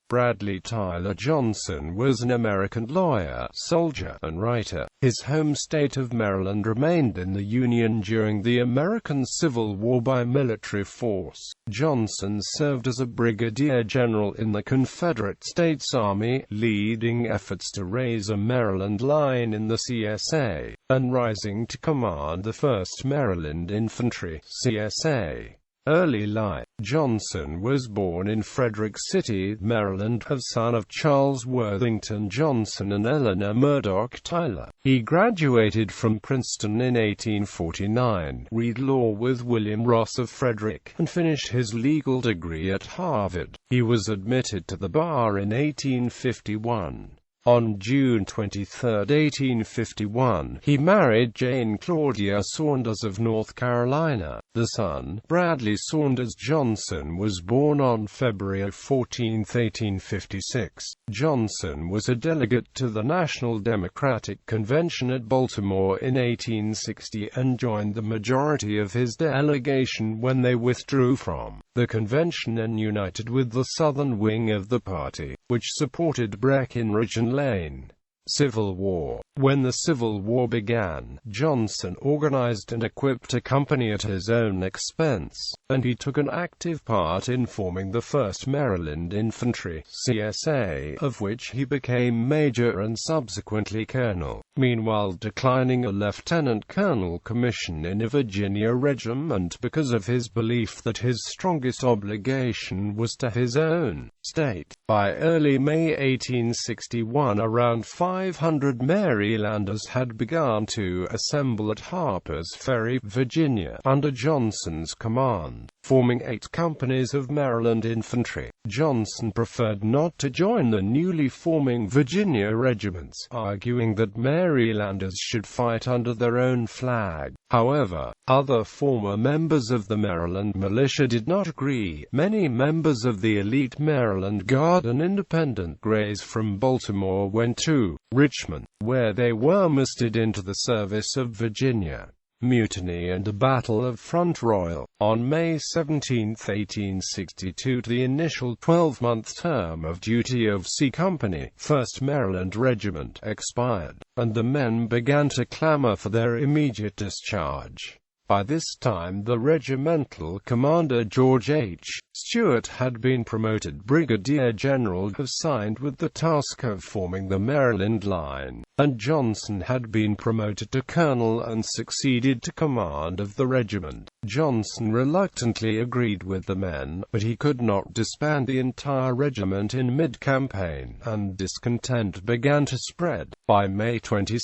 Bradley Tyler Johnson was an American lawyer, soldier, and writer. His home state of Maryland remained in the Union during the American Civil War by military force. Johnson served as a brigadier general in the Confederate States Army, leading efforts to raise a Maryland line in the CSA, and rising to command the 1st Maryland Infantry, CSA. Early life. Johnson was born in Frederick City, Maryland, the son of Charles Worthington Johnson and Eleanor Murdoch Tyler. He graduated from Princeton in 1849, read law with William Ross of Frederick, and finished his legal degree at Harvard. He was admitted to the bar in 1851. On June 23, 1851, he married Jane Claudia Saunders of North Carolina. The son, Bradley Saunders Johnson, was born on February 14, 1856. Johnson was a delegate to the National Democratic Convention at Baltimore in 1860 and joined the majority of his delegation when they withdrew from the convention and united with the southern wing of the party, which supported Breckinridge and Lane. Civil War. When the Civil War began, Johnson organized and equipped a company at his own expense, and he took an active part in forming the 1st Maryland Infantry, CSA, of which he became major and subsequently colonel, meanwhile declining a lieutenant colonel commission in a Virginia regiment because of his belief that his strongest obligation was to his own state. By early May 1861, around 500 Marylanders had begun to assemble at Harper's Ferry, Virginia, under Johnson's command, forming 8 companies of Maryland infantry. Johnson preferred not to join the newly forming Virginia regiments, arguing that Marylanders should fight under their own flag. However, other former members of the Maryland militia did not agree. Many members of the elite Maryland Guard and independent Greys from Baltimore went to Richmond, where they were mustered into the service of Virginia. Mutiny and the Battle of Front Royal. On May 17, 1862, the initial 12-month term of duty of C Company, 1st Maryland Regiment, expired, and the men began to clamor for their immediate discharge. By this time the regimental commander George H. Stewart had been promoted brigadier general, assigned with the task of forming the Maryland line, and Johnson had been promoted to colonel and succeeded to command of the regiment. Johnson reluctantly agreed with the men, but he could not disband the entire regiment in mid-campaign, and discontent began to spread. By May 22,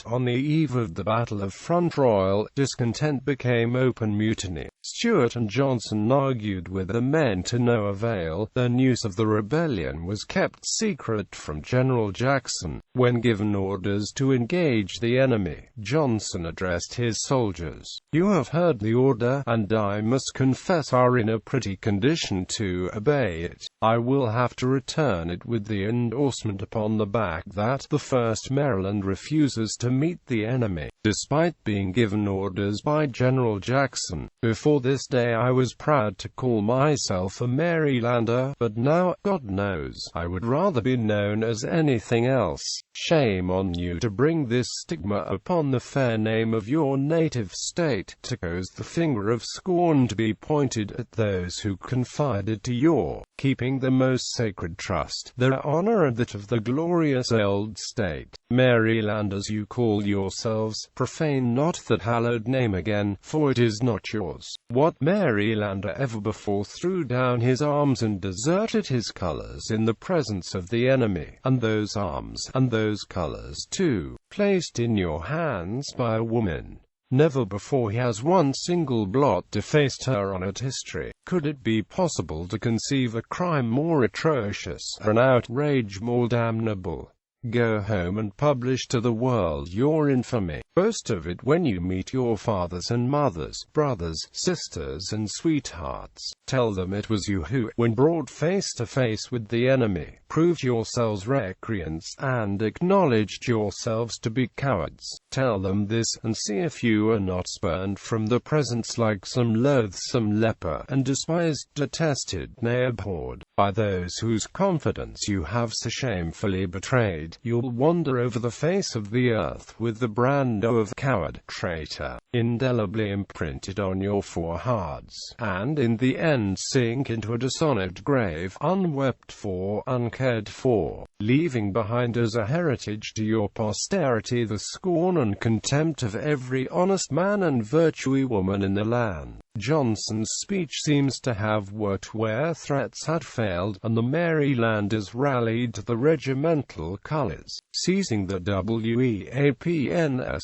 on the eve of the Battle of Front Royal, discontent became open mutiny. Stewart and Johnson argued with the men to no avail. The news of the rebellion was kept secret from General Jackson. When given orders to engage the enemy, Johnson addressed his soldiers, "You have heard the order, and I must confess are in a pretty condition to obey it. I will have to return it with the endorsement upon the back that the 1st Maryland refuses to meet the enemy, despite being given orders by General Jackson. Before this day I was proud to call myself a Marylander, but now, God knows, I would rather be known as anything else. Shame on you to bring this stigma upon the fair name of your native state, to cause the finger of scorn to be pointed at those who confided to your keeping the most sacred trust, their honor and that of the glorious old state. Marylanders you call yourselves, profane not that hallowed name again, for it is not yours. What Marylander ever before threw down his arms and deserted his colors in the presence of the enemy, and those arms, and those colors too, placed in your hands by a woman? Never before has one single blot defaced her honored history. Could it be possible to conceive a crime more atrocious, or an outrage more damnable? Go home and publish to the world your infamy." Boast of it when you meet your fathers and mothers, brothers, sisters and sweethearts. Tell them it was you who, when brought face to face with the enemy, proved yourselves recreants and acknowledged yourselves to be cowards. Tell them this, and see if you are not spurned from the presence like some loathsome leper, and despised, detested, nay abhorred, by those whose confidence you have so shamefully betrayed. You'll wander over the face of the earth with the brand of coward, traitor, indelibly imprinted on your foreheads, and in the end sink into a dishonored grave, unwept for, uncared for, leaving behind as a heritage to your posterity the scorn and contempt of every honest man and virtuous woman in the land. Johnson's speech seems to have worked where threats had failed, and the Marylanders rallied to the regimental colors, seizing the weapons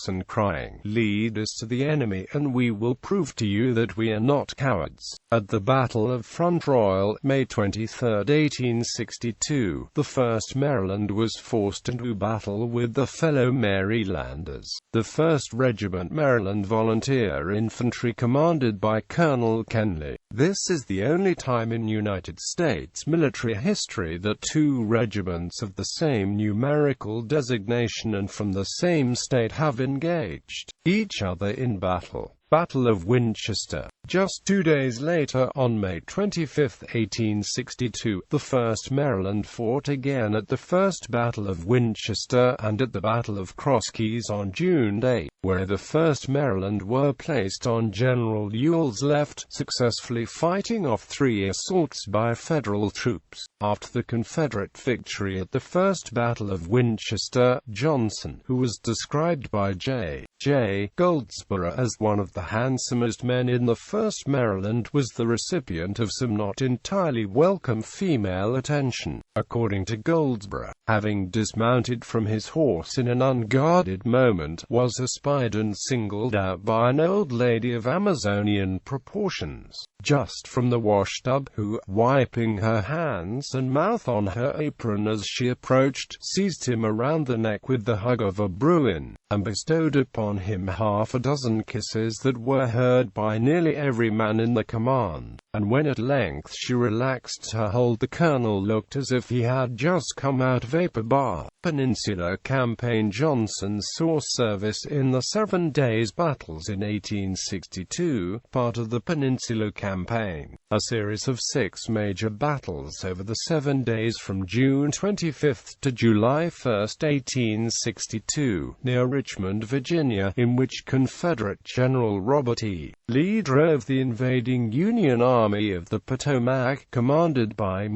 and crying, "Lead us to the enemy, and we will prove to you that we are not cowards." At the Battle of Front Royal, May 23, 1862, the 1st Maryland was forced into battle with the fellow Marylanders. The 1st Regiment Maryland Volunteer Infantry, commanded by Colonel Kenly. This is the only time in United States military history that two regiments of the same numerical designation and from the same state have engaged each other in battle. Battle of Winchester. Just 2 days later, on May 25, 1862, the 1st Maryland fought again at the First Battle of Winchester and at the Battle of Cross Keys on June 8, where the 1st Maryland were placed on General Ewell's left, successfully fighting off 3 assaults by Federal troops. After the Confederate victory at the First Battle of Winchester, Johnson, who was described by J. Goldsborough as one of the handsomest men in the 1st Maryland, was the recipient of some not entirely welcome female attention. According to Goldsborough, having dismounted from his horse in an unguarded moment, was espied and singled out by an old lady of Amazonian proportions, just from the washtub, who, wiping her hands and mouth on her apron as she approached, seized him around the neck with the hug of a Bruin, and bestowed upon him half a dozen kisses that were heard by nearly every man in the command. And when at length she relaxed her hold, the colonel looked as if he had just come out of a bar. Peninsular Campaign. Johnson saw service in the 7 Days Battles in 1862, part of the Peninsular Campaign, a series of 6 major battles over the 7 days from June 25 to July 1, 1862, near Richmond, Virginia, in which Confederate General Robert E. Lee drove the invading Union Army of the Potomac, commanded by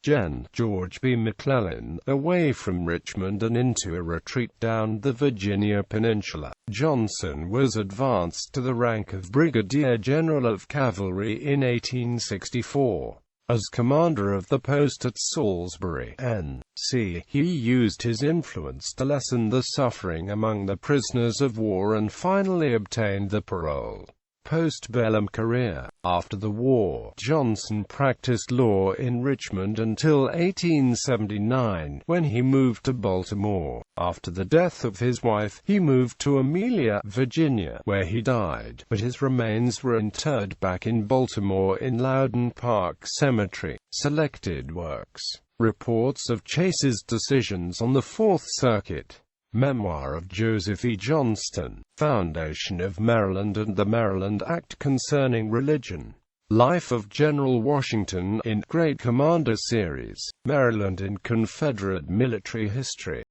Gen. George B. McClellan, away from Richmond and into a retreat down the Virginia Peninsula. Johnson was advanced to the rank of Brigadier General of Cavalry in 1864. As commander of the post at Salisbury, N.C., he used his influence to lessen the suffering among the prisoners of war and finally obtained the parole. Post-bellum career. After the war, Johnson practiced law in Richmond until 1879, when he moved to Baltimore. After the death of his wife, he moved to Amelia, Virginia, where he died, but his remains were interred back in Baltimore in Loudon Park Cemetery. Selected works. Reports of Chase's decisions on the Fourth Circuit. Memoir of Joseph E. Johnston, Foundation of Maryland and the Maryland Act Concerning Religion. Life of General Washington in Great Commander Series, Maryland in Confederate Military History.